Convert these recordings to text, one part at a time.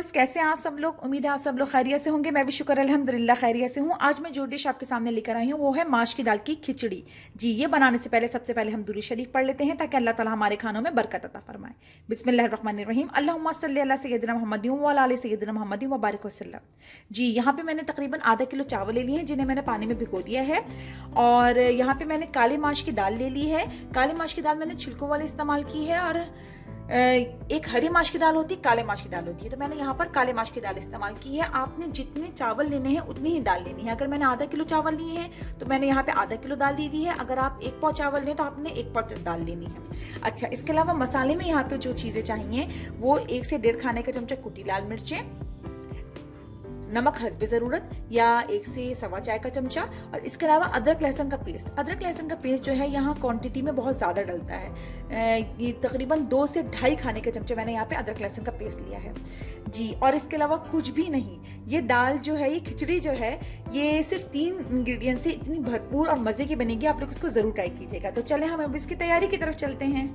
Viewers, कैसे हैं आप सब लोग। उम्मीद है आप सब लोग खैरियत से होंगे। मैं भी शुक्र अल्हम्दुलिल्लाह खैरियत से हूँ। आज मैं जो डिश आपके सामने लेकर आई हूँ वो है माश की दाल की खिचड़ी। जी, ये बनाने से पहले सबसे पहले हम दुरूद शरीफ पढ़ लेते हैं ताकि अल्लाह ताला हमारे खानों में बरकत अता फरमाए। बिस्मिल्लाहिर्रहमानिर्रहीम। अल्लाहुम्मा सल्ली अला सय्यदिना मुहम्मदिन व अला आलि सय्यदिना मुहम्मदिन व बारिक वसल्लम। जी, यहाँ पे मैंने तकरीबन आधा किलो चावल ले लिए हैं जिन्हें मैंने पानी में भिगो दिया है। और यहाँ पे मैंने काले माश की दाल ले ली है। काले माश की दाल मैंने छिलकों वाली इस्तेमाल की है और एक हरी माश की दाल होती है, काले माश की दाल होती है, तो मैंने यहाँ पर काले माश की दाल इस्तेमाल की है। आपने जितने चावल लेने हैं उतनी ही दाल लेनी है। अगर मैंने आधा किलो चावल लिए हैं तो मैंने यहाँ पे आधा किलो दाल ली हुई है। अगर आप 1 पाव चावल लें तो आपने 1 पाव दाल लेनी है। अच्छा, इसके अलावा मसाले में यहाँ पे जो चीज़ें चाहिए वो 1 से 1.5 खाने का चमचा कुटी लाल मिर्चें, नमक हस्बे ज़रूरत या 1 से सवा चाय का चमचा, और इसके अलावा अदरक लहसुन का पेस्ट। अदरक लहसुन का पेस्ट जो है यहाँ क्वांटिटी में बहुत ज़्यादा डलता है। ये तकरीबन 2 से 2.5 खाने के चमचे मैंने यहाँ पे अदरक लहसुन का पेस्ट लिया है। जी, और इसके अलावा कुछ भी नहीं। ये दाल जो है, ये खिचड़ी जो है, ये सिर्फ 3 इंग्रेडिएंट से इतनी भरपूर और मज़े की बनेगी। आप लोग इसको ज़रूर ट्राई कीजिएगा। तो चले हम अब इसकी तैयारी की तरफ चलते हैं।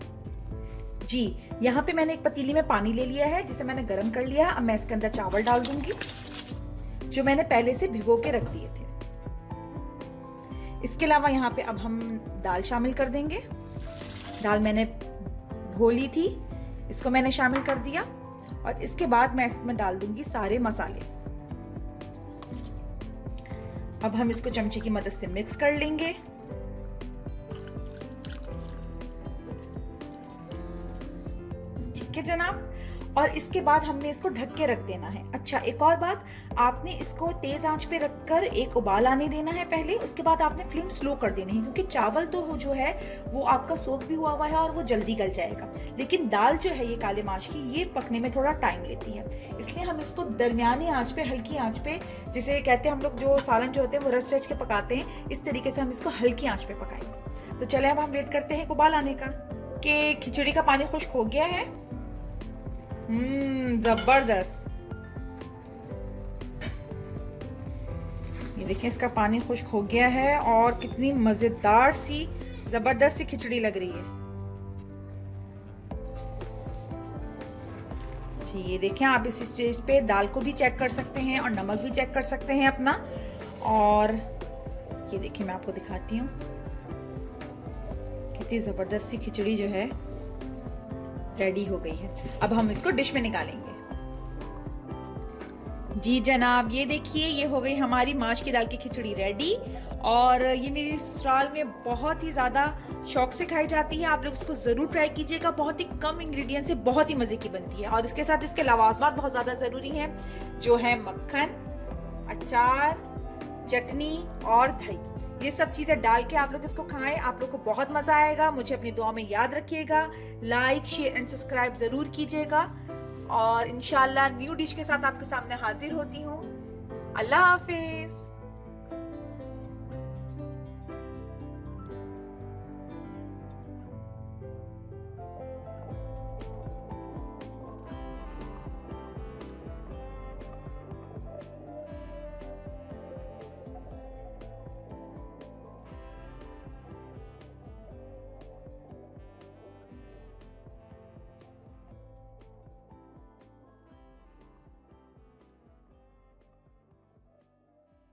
जी, यहाँ पे मैंने एक पतीली में पानी ले लिया है जिसे मैंने गर्म कर लिया है। अब मैं इसके अंदर चावल डाल दूंगी जो मैंने पहले से भिगो के रख दिए थे। इसके अलावा यहाँ पे अब हम दाल शामिल कर देंगे। दाल मैंने धो ली थी, इसको मैंने शामिल कर दिया और इसके बाद मैं इसमें डाल दूंगी सारे मसाले। अब हम इसको चमचे की मदद से मिक्स कर लेंगे। ठीक है जनाब, और इसके बाद हमने इसको ढक के रख देना है। अच्छा, एक और बात, आपने इसको तेज आंच पे रखकर एक उबाल आने देना है पहले। उसके बाद आपने फ्लेम स्लो कर देनी है क्योंकि चावल तो जो है वो आपका सोख भी हुआ है और वो जल्दी गल जाएगा, लेकिन दाल जो है ये काले माश की, ये पकने में थोड़ा टाइम लेती है। इसलिए हम इसको दरमियानी आंच पे, हल्की आंच पे, जिसे कहते हैं हम लोग, जो सालन जो होते हैं वो रच रच के पकाते हैं, इस तरीके से हम इसको हल्की आंच पे पकाएंगे। तो चले अब हम वेट करते हैं एक उबाल आने का। कि खिचड़ी का पानी खुश्क हो गया है। जबरदस्त। ये देखिए, इसका पानी खुश्क हो गया है और कितनी मजेदार सी जबरदस्त सी खिचड़ी लग रही है। जी, ये देखें, आप इस स्टेज पे दाल को भी चेक कर सकते हैं और नमक भी चेक कर सकते हैं अपना। और ये देखिए, मैं आपको दिखाती हूँ कितनी जबरदस्त सी खिचड़ी जो है रेडी हो गई है। अब हम इसको डिश में निकालेंगे। जी जनाब, ये देखिए, ये हो गई हमारी माश की दाल की खिचड़ी रेडी। और ये मेरी ससुराल में बहुत ही ज़्यादा शौक से खाई जाती है। आप लोग इसको ज़रूर ट्राई कीजिएगा। बहुत ही कम इंग्रेडिएंट से बहुत ही मज़े की बनती है। और इसके साथ इसके लवाजमात बहुत ज़्यादा ज़रूरी हैं, जो है मक्खन, अचार, चटनी और दही। ये सब चीजें डाल के आप लोग इसको खाएं, आप लोग को बहुत मजा आएगा। मुझे अपनी दुआ में याद रखिएगा। लाइक, शेयर एंड सब्सक्राइब जरूर कीजिएगा। और इंशाल्लाह न्यू डिश के साथ आपके सामने हाजिर होती हूँ। अल्लाह हाफिज।